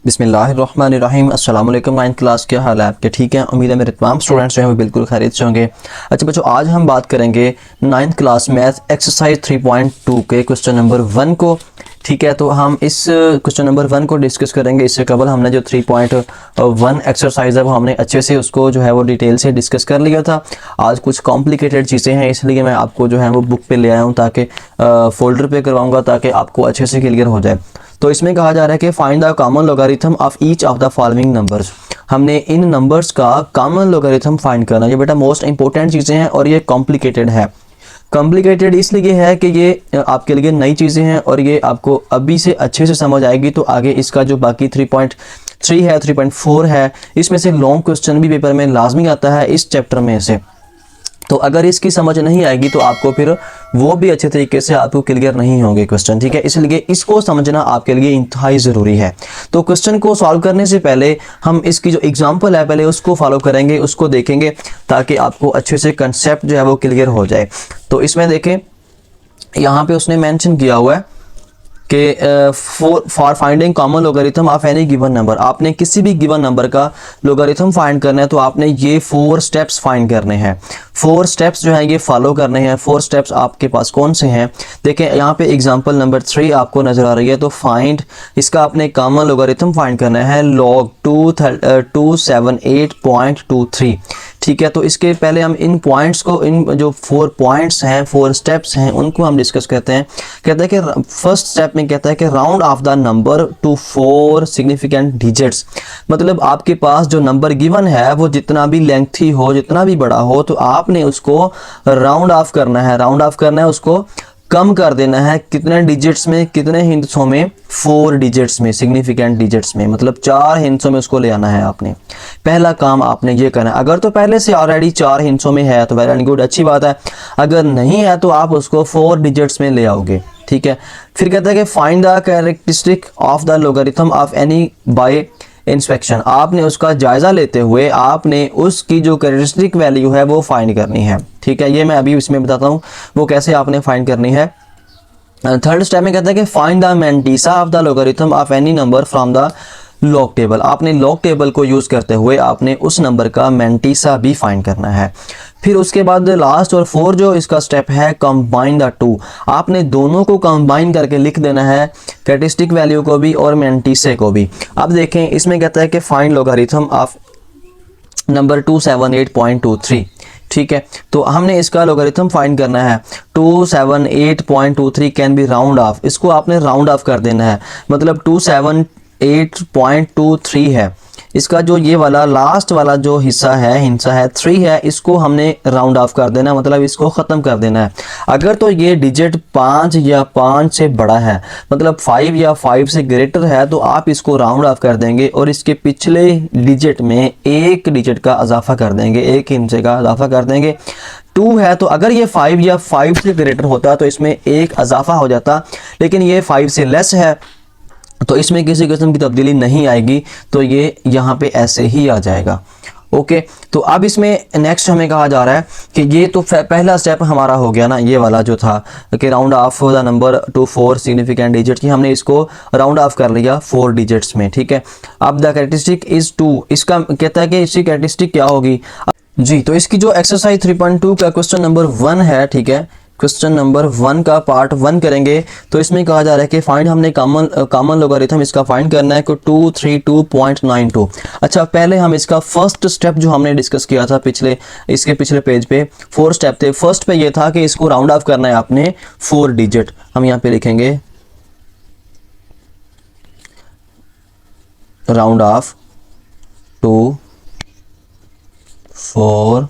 बिस्मिल्लाहिर्रहमानिर्रहीम। अस्सलाम वालेकुम। 9th क्लास, क्या हाल है आपके? ठीक है, उम्मीद है मेरे तमाम स्टूडेंट्स जो हैं वो बिल्कुल खैरियत से होंगे। अच्छा बच्चों, आज हम बात करेंगे 9th क्लास मैथ एक्सरसाइज 3.2 के क्वेश्चन नंबर 1 को। ठीक है, तो हम इस क्वेश्चन नंबर 1 को डिस्कस करेंगे। इससे कबल हमने जो 3.1 एक्सरसाइज है वो हमने अच्छे से उसको जो है वो डिटेल से डिस्कस कर लिया था। आज कुछ कॉम्प्लिकेटेड चीज़ें हैं, इसलिए मैं आपको जो है वो बुक पे ले आया हूँ, ताकि फोल्डर पे करवाऊँगा ताकि आपको अच्छे से क्लियर हो जाए। तो इसमें कहा जा रहा है कि find the common logarithm of each of the following numbers. हमने इन नंबर्स का कॉमन लोगारिथम फाइंड करना। ये बेटा मोस्ट इंपॉर्टेंट चीज़ें हैं और ये कॉम्प्लिकेटेड है। कॉम्प्लिकेटेड इसलिए है कि ये आपके लिए नई चीज़ें हैं और ये आपको अभी से अच्छे से समझ आएगी तो आगे इसका जो बाकी 3.3 है, 3.4 है, इसमें से लॉन्ग क्वेश्चन भी पेपर में लाजमी आता है इस चैप्टर में से। तो अगर इसकी समझ नहीं आएगी तो आपको फिर वो भी अच्छे तरीके से आपको क्लियर नहीं होंगे क्वेश्चन। ठीक है, इसलिए इसको समझना आपके लिए इंतहाई ज़रूरी है। तो क्वेश्चन को सॉल्व करने से पहले हम इसकी जो एग्जांपल है पहले उसको फॉलो करेंगे, उसको देखेंगे ताकि आपको अच्छे से कंसेप्ट जो है वो क्लियर हो जाए। तो इसमें देखें, यहाँ पे उसने मेंशन किया हुआ है कि for finding common logarithm of any given number. आपने किसी भी गिवन नंबर का लोगारिथम फाइंड करना है तो आपने ये 4 स्टेप्स फाइंड करने हैं। 4 स्टेप्स जो हैं ये फॉलो करने हैं। 4 स्टेप्स आपके पास कौन से हैं? देखें, यहाँ पे एग्जांपल नंबर 3 आपको नजर आ रही है। तो फाइंड, इसका आपने कॉमन लोगारिथम फाइंड करना है log 278.23। ठीक है, तो इसके पहले हम इन पॉइंट्स को, इन जो 4 पॉइंट्स हैं, 4 स्टेप्स हैं, उनको हम डिस्कस करते हैं। कहता है कि फर्स्ट स्टेप में कहता है कि round of the number two 4 significant digits. मतलब आपके पास जो नंबर गिवन है वो जितना भी लेंथी हो, जितना भी बड़ा हो, तो आपने उसको राउंड ऑफ करना है। राउंड ऑफ करना है, उसको कम कर देना है। कितने डिजिट्स में, कितने हिंसों में? 4 डिजिट्स में, सिग्निफिकेंट डिजिट्स में, मतलब 4 हिंसों में उसको ले आना है आपने। पहला काम आपने ये करना है। अगर तो पहले से ऑलरेडी 4 हिंसों में है तो वेल एंड गुड, अच्छी बात है। अगर नहीं है तो आप उसको 4 डिजिट्स में ले आओगे। ठीक है, फिर कहता है कि find the characteristic of the logarithm of any bye inspection. आपने उसका जायजा लेते हुए आपने उसकी जो कैरेक्टरिस्टिक वैल्यू है वो फाइंड करनी है। ठीक है, ये मैं अभी इसमें बताता हूँ वो कैसे आपने फाइंड करनी है। थर्ड स्टेप में कहता है कि find the mantissa of the logarithm of any number from the log table. आपने लॉग टेबल को यूज करते हुए आपने उस नंबर का मैंटीसा भी फाइंड करना है। फिर उसके बाद लास्ट और 4 जो इसका स्टेप है, कंबाइन द 2। आपने दोनों को कंबाइन करके लिख देना है, कैरेक्टरिस्टिक वैल्यू को भी और मैंटीसे को भी। अब देखें, इसमें कहता है कि फाइंड लोगारिथम ऑफ नंबर 278.23। ठीक है, तो हमने इसका लोगारिथम फाइंड करना है। 278.23 कैन बी राउंड ऑफ। इसको आपने राउंड ऑफ कर देना है, मतलब 278.23 है। इसका जो ये वाला लास्ट वाला जो हिस्सा है 3 है, इसको हमने राउंड ऑफ कर देना, मतलब इसको ख़त्म कर देना है। अगर तो ये डिजिट 5 या 5 से बड़ा है, मतलब 5 या 5 से ग्रेटर है, तो आप इसको राउंड ऑफ कर देंगे और इसके पिछले डिजिट में 1 डिजिट का इजाफा कर देंगे, 1 हिस्से का इजाफा कर देंगे। 2 है तो अगर ये 5 या 5 से ग्रेटर होता तो इसमें 1 इजाफा हो जाता, लेकिन ये 5 से लेस है तो इसमें किसी किस्म की तब्दीली नहीं आएगी, तो ये यहाँ पे ऐसे ही आ जाएगा। ओके, तो अब इसमें नेक्स्ट हमें कहा जा रहा है कि ये तो पहला स्टेप हमारा हो गया ना, ये वाला जो था कि round of the number two 4 significant digit की, हमने इसको राउंड ऑफ कर लिया 4 डिजिट्स में। ठीक है, अब द कैरेक्टरिस्टिक इज 2। इसका कहता है कि इसकी कैरेक्टरिस्टिक क्या होगी जी। तो इसकी जो एक्सरसाइज 3.2 का क्वेश्चन नंबर 1 है, ठीक है, क्वेश्चन नंबर 1 का पार्ट 1 करेंगे। तो इसमें कहा जा रहा है कि फाइंड, हमने कॉमन लोगारिथम इसका फाइंड करना है, 232.92। अच्छा, पहले हम इसका फर्स्ट स्टेप जो हमने डिस्कस किया था इसके पिछले पेज पे 4 स्टेप थे। फर्स्ट पे ये था कि इसको राउंड ऑफ करना है आपने 4 डिजिट। हम यहाँ पे लिखेंगे राउंड ऑफ टू 4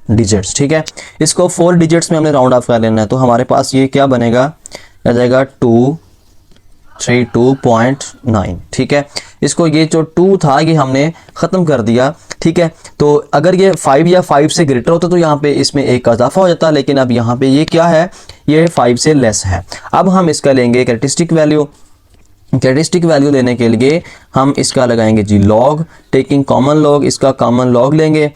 डिजिट्स। ठीक है, इसको 4 डिजिट्स में हमने राउंड ऑफ कर लेना है। तो हमारे पास ये क्या बनेगा, आ जाएगा 232.9। ठीक है, इसको ये जो 2 था ये हमने ख़त्म कर दिया। ठीक है, तो अगर ये 5 या 5 से ग्रेटर होता तो यहाँ पे इसमें 1 का इजाफा हो जाता, लेकिन अब यहाँ पे ये क्या है, ये 5 से लेस है। अब हम इसका लेंगे कैरेक्टरिस्टिक वैल्यू। कैरेक्टरिस्टिक वैल्यू लेने के लिए हम इसका लगाएंगे जी लॉग, टेकिंग कॉमन लॉग, इसका कॉमन लॉग लेंगे।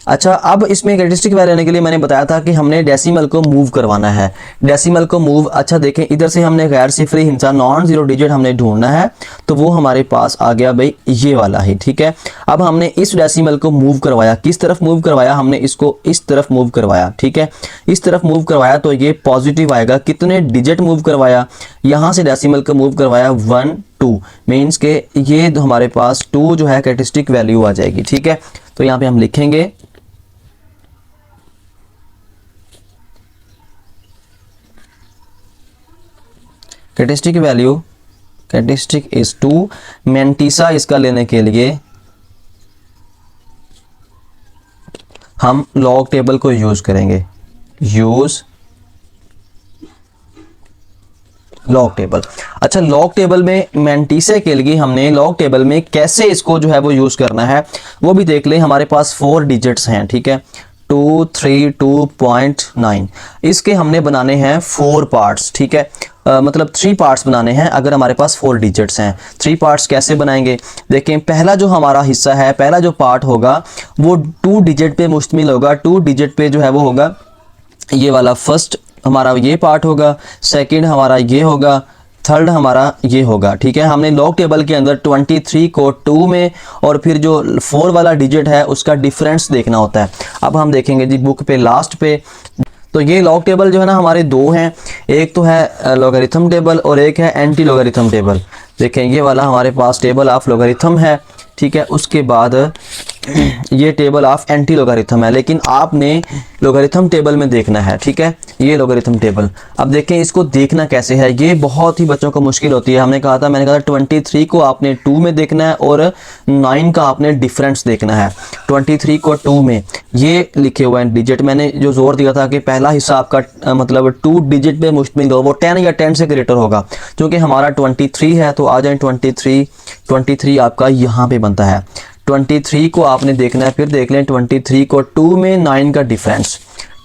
अच्छा, अब इसमें कैरेक्टरिस्टिक वैल्यू लेने के लिए मैंने बताया था कि हमने डेसिमल को मूव करवाना है। डेसिमल को मूव, अच्छा देखें इधर से हमने गैर सिफरी हिस्सा नॉन जीरो डिजिट हमने ढूंढना है, तो वो हमारे पास आ गया भाई ये वाला ही, ठीक है। अब हमने इस डेसिमल को मूव करवाया, किस तरफ मूव करवाया, हमने इसको इस तरफ मूव करवाया, ठीक है। इस तरफ मूव करवाया तो ये पॉजिटिव आएगा। कितने डिजिट मूव करवाया, यहाँ से डेसिमल को मूव करवाया 1 2, मीन्स के ये हमारे पास 2 जो है कैरेक्टरिस्टिक वैल्यू आ जाएगी, ठीक है। तो यहाँ पे हम लिखेंगे characteristic value, characteristic is 2। Mantissa इसका लेने के लिए हम लॉग टेबल को यूज करेंगे, यूज लॉग टेबल। अच्छा, लॉग टेबल में मेंटिसा के लिए हमने लॉग टेबल में कैसे इसको जो है वो यूज करना है वो भी देख लें। हमारे पास 4 डिजिट्स हैं, ठीक है, 232.9। इसके हमने बनाने हैं 4 पार्ट्स, ठीक है। मतलब 3 पार्ट्स बनाने हैं अगर हमारे पास 4 डिजिट्स हैं। 3 पार्ट्स कैसे बनाएंगे, देखें पहला जो हमारा हिस्सा है, पहला जो पार्ट होगा वो 2 डिजिट पे मुश्तमिल होगा। 2 डिजिट पे जो है वो होगा ये वाला, फर्स्ट हमारा ये पार्ट होगा, सेकंड हमारा ये होगा, थर्ड हमारा ये होगा, ठीक है। हमने लॉग टेबल के अंदर 23 को 2 में और फिर जो 4 वाला डिजिट है उसका डिफरेंस देखना होता है। अब हम देखेंगे जी बुक पे लास्ट पे, तो ये लॉग टेबल जो है ना हमारे 2 हैं, एक तो है लॉगरिथम टेबल और एक है एंटी लॉगरिथम टेबल। देखें ये वाला हमारे पास टेबल ऑफ लॉगरिथम है, ठीक है। उसके बाद ये टेबल ऑफ एंटी लॉगरिथम है, लेकिन आपने लॉगरिथम टेबल में देखना है, ठीक है। ये लॉगरिथम टेबल, अब देखें इसको देखना कैसे है, ये बहुत ही बच्चों को मुश्किल होती है। मैंने कहा था 23 को आपने 2 में देखना है और 9 का आपने डिफरेंस देखना है। 23 को 2 में ये लिखे हुए हैं डिजिट, मैंने जो जोर दिया था कि पहला हिस्सा आपका मतलब 2 डिजिट पे मुश्तमिल हो, वो 10 या 10 से ग्रेटर होगा। क्योंकि हमारा 23 है तो आ जाए 23 आपका यहाँ पे बनता है। 23 को आपने देखना है, फिर देख लें 23 को 2 में 9 का डिफरेंस।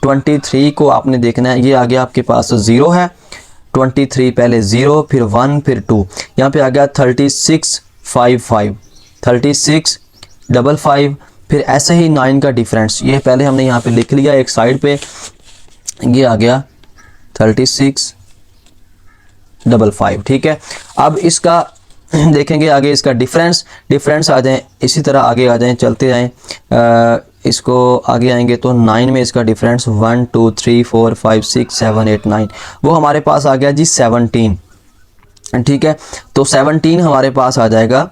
23 को आपने देखना है, ये आ गया आपके पास 0 है, 23 पहले 0 फिर 1 फिर 2, यहाँ पे आ गया 3655, 3655, फिर ऐसे ही 9 का डिफरेंस। ये पहले हमने यहाँ पे लिख लिया एक साइड पे, ये आ गया 3655, ठीक है। अब इसका देखेंगे आगे इसका डिफरेंस आ जाए, इसी तरह आगे आ जाएं, चलते जाएं, इसको आगे आएंगे तो 9 में इसका डिफरेंस 1 2 3 4 5 6 7 8 9, वो हमारे पास आ गया जी 17, ठीक है। तो 17 हमारे पास आ जाएगा,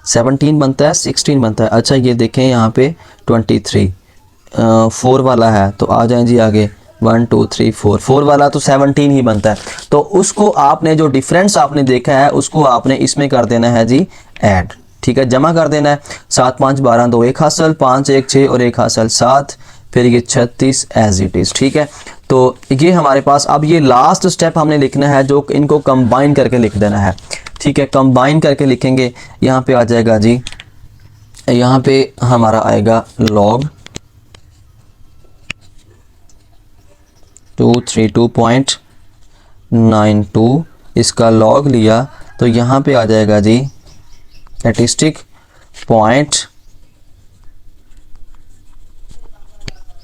17 बनता है, 16 बनता है। अच्छा ये देखें यहाँ पे 23 4 वाला है, तो आ जाएं जी आगे 1 2 3 4 वाला तो 17 ही बनता है। तो उसको आपने जो डिफरेंस आपने देखा है उसको आपने इसमें कर देना है जी ऐड, ठीक है, जमा कर देना है। 7 5 12 2 1 हासिल, 5 1 6 और 1 हासिल 7, फिर ये 36 एज इट इज़, ठीक है। तो ये हमारे पास, अब ये लास्ट स्टेप हमने लिखना है जो इनको कंबाइन करके लिख देना है, ठीक है। कंबाइन करके लिखेंगे, यहाँ पे आ जाएगा जी, यहाँ पे हमारा आएगा लॉग 232.92, इसका लॉग लिया तो यहाँ पे आ जाएगा जी स्टैटिस्टिक पॉइंट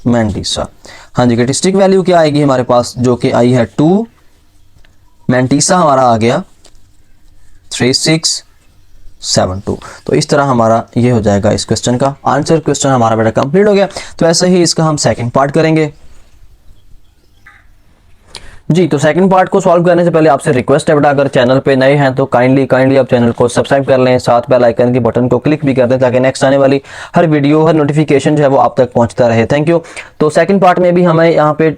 मेंटिसा। हाँ जी, स्टैटिस्टिक वैल्यू क्या आएगी हमारे पास, जो कि आई है 2, मेंटिसा हमारा आ गया 3672। तो इस तरह हमारा ये हो जाएगा इस क्वेश्चन का आंसर। क्वेश्चन हमारा बेटा कंप्लीट हो गया। तो ऐसे ही इसका हम सेकंड पार्ट करेंगे जी। तो सेकंड पार्ट को सॉल्व करने से पहले आपसे रिक्वेस्ट है बेटा, अगर चैनल पे नए हैं तो काइंडली आप चैनल को सब्सक्राइब कर लें, साथ बेल आइकन के बटन को क्लिक भी कर दें ताकि नेक्स्ट आने वाली हर वीडियो, हर नोटिफिकेशन जो है वो आप तक पहुंचता रहे। Thank you. तो सेकंड पार्ट में भी हमें यहाँ पे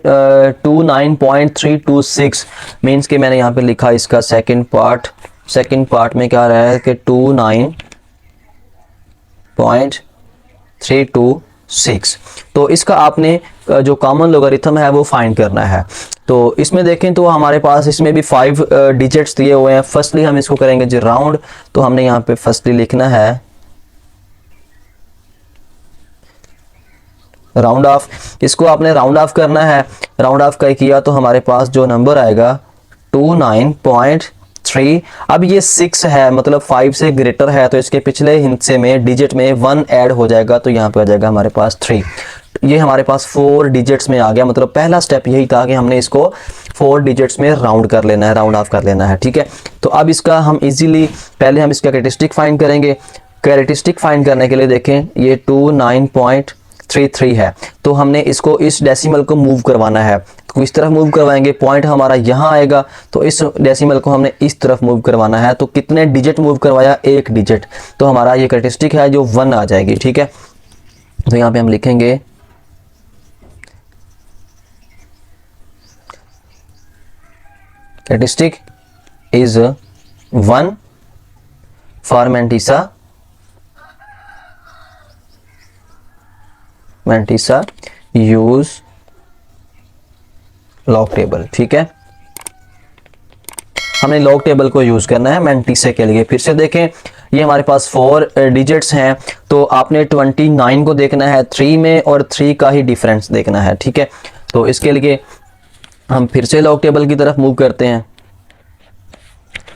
29.326 मीन्स के मैंने यहाँ पे लिखा इसका सेकंड पार्ट में क्या रहा है कि 29.326। तो इसका आपने जो कॉमन लोगारिथम है वो फाइंड करना है। तो इसमें देखें तो हमारे पास इसमें भी 5 डिजिट्स दिए हुए हैं। फर्स्टली हम इसको करेंगे जी राउंड, तो हमने यहाँ पे फर्स्टली लिखना है राउंड ऑफ। इसको आपने राउंड ऑफ करना है, राउंड ऑफ कर किया तो हमारे पास जो नंबर आएगा 29.326 3। अब ये 6 है मतलब 5 से ग्रेटर है, तो इसके पिछले हिस्से में डिजिट में 1 ऐड हो जाएगा, तो यहाँ पे आ जाएगा हमारे पास 3। ये हमारे पास 4 डिजिट्स में आ गया। मतलब पहला स्टेप यही था कि हमने इसको 4 डिजिट्स में राउंड कर लेना है, राउंड ऑफ कर लेना है, ठीक है। तो अब इसका हम इजीली पहले हम इसका कैरेक्टरिस्टिक फाइंड करेंगे। कैरेक्टरिस्टिक फाइंड करने के लिए देखें ये 29.33 है, तो हमने इसको इस डेसिमल को मूव करवाना है। तो इस तरफ मूव करवाएंगे, पॉइंट हमारा यहाँ आएगा, तो इस डेसिमल को हमने इस तरफ मूव करवाना है। तो कितने डिजिट मूव करवाया? 1 डिजिट। तो हमारा ये कैरेक्टरिस्टिक है जो 1 आ जाएगी, ठीक है। तो यहाँ पे हम लिखेंगे characteristic is 1 for mantissa use log table, ठीक है। हमने लॉग टेबल को यूज करना है मैंटिसा के लिए। फिर से देखें, ये हमारे पास 4 डिजिट्स हैं, तो आपने 29 को देखना है 3 में और 3 का ही डिफरेंस देखना है, ठीक है। तो इसके लिए हम फिर से लॉग टेबल की तरफ मूव करते हैं।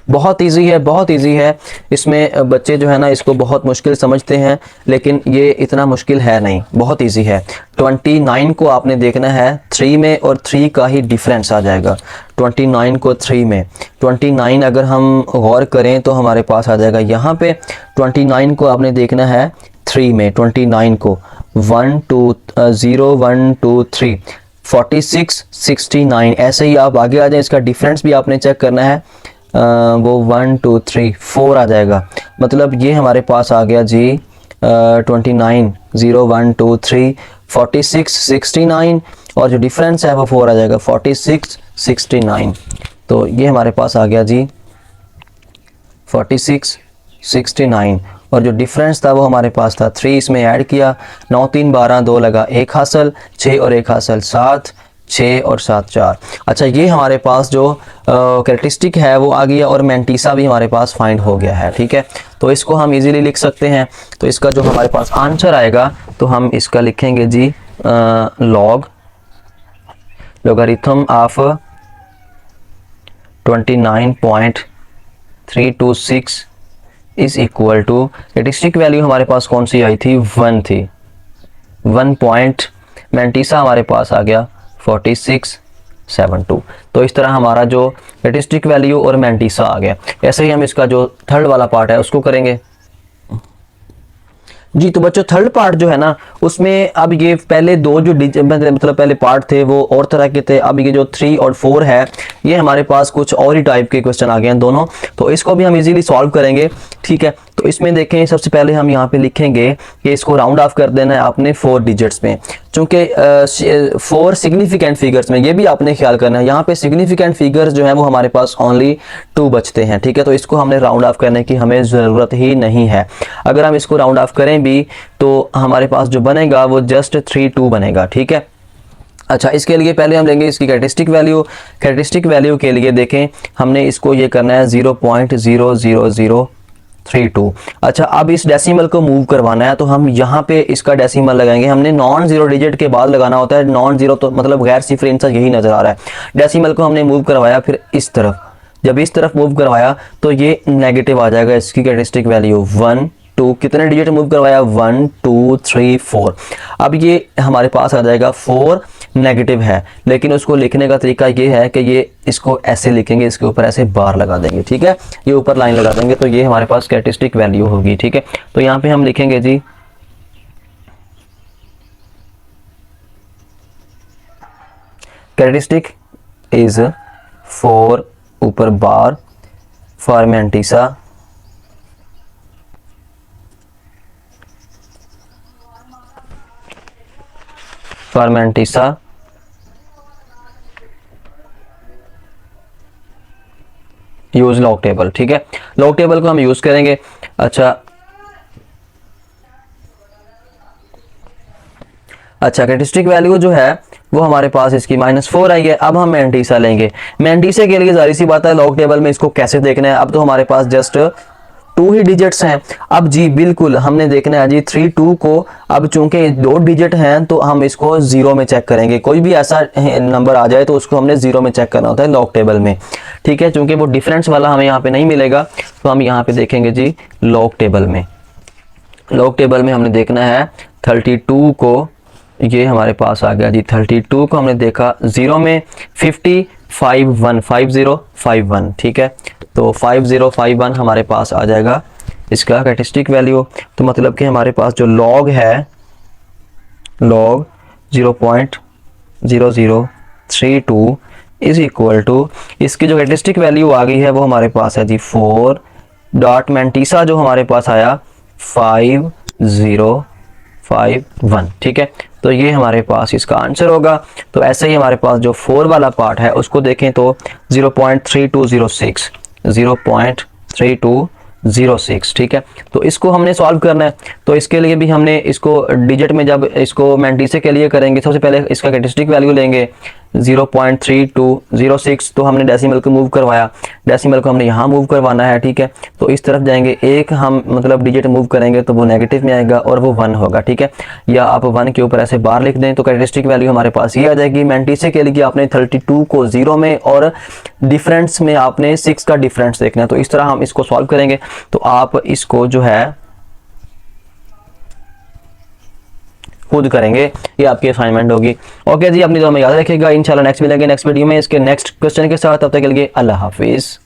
बहुत इजी है, बहुत इजी है। इसमें बच्चे जो है ना इसको बहुत मुश्किल समझते हैं, लेकिन ये इतना मुश्किल है नहीं, बहुत इजी है। 29 को आपने देखना है 3 में और 3 का ही डिफरेंस आ जाएगा। 29 को 3 में 29 अगर हम गौर करें तो हमारे पास आ जाएगा यहाँ पे। 29 को आपने देखना है 3 में, 29 को 1 2 0 1 2 3 46 69 ऐसे ही आप आगे आ जाए। इसका डिफरेंस भी आपने चेक करना है, वो 1 2 3 4 आ जाएगा। मतलब ये हमारे पास आ गया जी 29 0 1 2 3 46 69 और जो डिफरेंस है वो 4 आ जाएगा 46 69। तो ये हमारे पास आ गया जी 46 69 और जो डिफरेंस था वो हमारे पास था 3, इसमें ऐड किया 9 3 12 2 लगा 1 हासिल, 6 और 1 हासिल 7, 6 और 7 4। अच्छा, ये हमारे पास जो कैरेक्टरिस्टिक है वो आ गया और मैंटिसा भी हमारे पास फाइंड हो गया है, ठीक है। तो इसको हम इजीली लिख सकते हैं। तो इसका जो हमारे पास आंसर आएगा तो हम इसका लिखेंगे जी logarithm of 29.326 is equal to, characteristic value हमारे पास कौन सी आई थी? 1 थी। 1 पॉइंट मैंटिसा हमारे पास आ गया 4672। तो इस तरह हमारा जो कैरेक्टरिस्टिक वैल्यू और मैंटिसा आ गया। ऐसे ही हम इसका जो थर्ड वाला पार्ट है उसको करेंगे जी। तो बच्चों थर्ड पार्ट जो है ना उसमें अब ये पहले दो जो मतलब पहले पार्ट थे वो और तरह के थे। अब ये जो 3 और 4 है ये हमारे पास कुछ और ही टाइप के क्वेश्चन आ गए हैं दोनों। तो इसको भी हम इजीली सॉल्व करेंगे, ठीक है। तो इसमें देखें सबसे पहले हम यहाँ पे लिखेंगे कि इसको राउंड ऑफ कर देना है आपने 4 डिजिट्स में, चूंकि 4 सिग्निफिकेंट फिगर्स में। ये भी आपने ख्याल करना है, यहाँ पे सिग्निफिकेंट फिगर्स जो है वो हमारे पास ओनली 2 बचते हैं, ठीक है। तो इसको हमने राउंड ऑफ करने की हमें ज़रूरत ही नहीं है। अगर हम इसको राउंड ऑफ करें भी तो हमारे पास जो बनेगा वो जस्ट 3 2 बनेगा, ठीक है। अच्छा, इसके लिए पहले हम लेंगे इसकी कैरेक्टरिस्टिक वैल्यू। कैरेक्टरिस्टिक वैल्यू के लिए देखें हमने इसको ये करना है 0.00032। अच्छा, अब इस डेसिमल को मूव करवाना है तो हम यहाँ पे इसका डेसिमल लगाएंगे। हमने नॉन जीरो डिजिट के बाद लगाना होता है। नॉन जीरो तो मतलब गैर सिफर इंचा यही नजर आ रहा है। डेसिमल को हमने मूव करवाया, फिर इस तरफ, जब इस तरफ मूव करवाया तो ये नेगेटिव आ जाएगा। इसकी कैरेक्टरिस्टिक वैल्यू 1 2, कितने डिजिट मूव करवाया? 1 2 3 4। अब ये हमारे पास आ जाएगा 4 नेगेटिव है, लेकिन उसको लिखने का तरीका ये है कि ये इसको ऐसे लिखेंगे, इसके ऊपर ऐसे बार लगा देंगे, ठीक है। ये ऊपर लाइन लगा देंगे तो ये हमारे पास कैरेक्टरिस्टिक वैल्यू होगी, ठीक है। तो यहाँ पे हम लिखेंगे जी कैरेक्टरिस्टिक इज 4 ऊपर bar for mantissa use log table, ठीक है। लॉग टेबल को हम यूज करेंगे। अच्छा कैरेक्टरिस्टिक वैल्यू जो है वो हमारे पास इसकी -4 आई है। अब हम मैंटिसा लेंगे। मैंटिसा के लिए जाहिर सी बात है लॉग टेबल में इसको कैसे देखना है। अब तो हमारे पास जस्ट 2 ही डिजिट्स हैं। अब जी बिल्कुल हमने देखना है जी 3 2 को, अब चूंकि 2 डिजिट हैं तो हम इसको 0 में चेक करेंगे। कोई भी ऐसा नंबर आ जाए तो उसको हमने 0 में चेक करना होता है लॉग टेबल में, ठीक है। चूंकि वो डिफरेंस वाला हमें यहाँ पे नहीं मिलेगा तो हम यहाँ पे देखेंगे जी लॉग टेबल में। लॉग टेबल में हमने देखना है 32 को, ये हमारे पास आ गया जी 32 को हमने देखा 0 में, 50 51 5051, ठीक है। तो 5051 हमारे पास आ जाएगा इसका कैरेक्टरिस्टिक वैल्यू। तो मतलब कि हमारे पास जो लॉग है, लॉग 0.0032 इज इक्वल टू, इसकी जो कैरेक्टरिस्टिक वैल्यू आ गई है वो हमारे पास है जी 4 डॉट मैंटीसा जो हमारे पास आया 5051, ठीक है। तो ये हमारे पास इसका आंसर होगा। तो ऐसे ही हमारे पास जो 4 वाला पार्ट है उसको देखें तो 0.3206 0.3206, ठीक है। तो इसको हमने सॉल्व करना है। तो इसके लिए भी हमने इसको डिजिट में, जब इसको मैंटीसे के लिए करेंगे, सबसे पहले इसका कैरेक्टरिस्टिक वैल्यू लेंगे 0.3206, तो हमने डेसिमल को मूव करवाया, डेसिमल को हमने यहाँ मूव करवाना है, ठीक है। तो इस तरफ जाएंगे, एक हम मतलब डिजिट मूव करेंगे तो वो नेगेटिव में आएगा और वो 1 होगा, ठीक है। या आप 1 के ऊपर ऐसे बार लिख दें तो कैरेक्टरिस्टिक वैल्यू हमारे पास ये आ जाएगी। मैंटीसे के लिए आपने 32 को 0 में और डिफरेंस में आपने 6 का डिफरेंस देखना है। तो इस तरह हम इसको सॉल्व करेंगे। तो आप इसको जो है खुद करेंगे, ये आपकी असाइनमेंट होगी। ओके जी, अपनी दुआ में याद रखिएगा। इंशाल्लाह नेक्स्ट मिलेंगे नेक्स्ट वीडियो में इसके नेक्स्ट क्वेश्चन के साथ। तब तक के लिए अल्लाह हाफिज।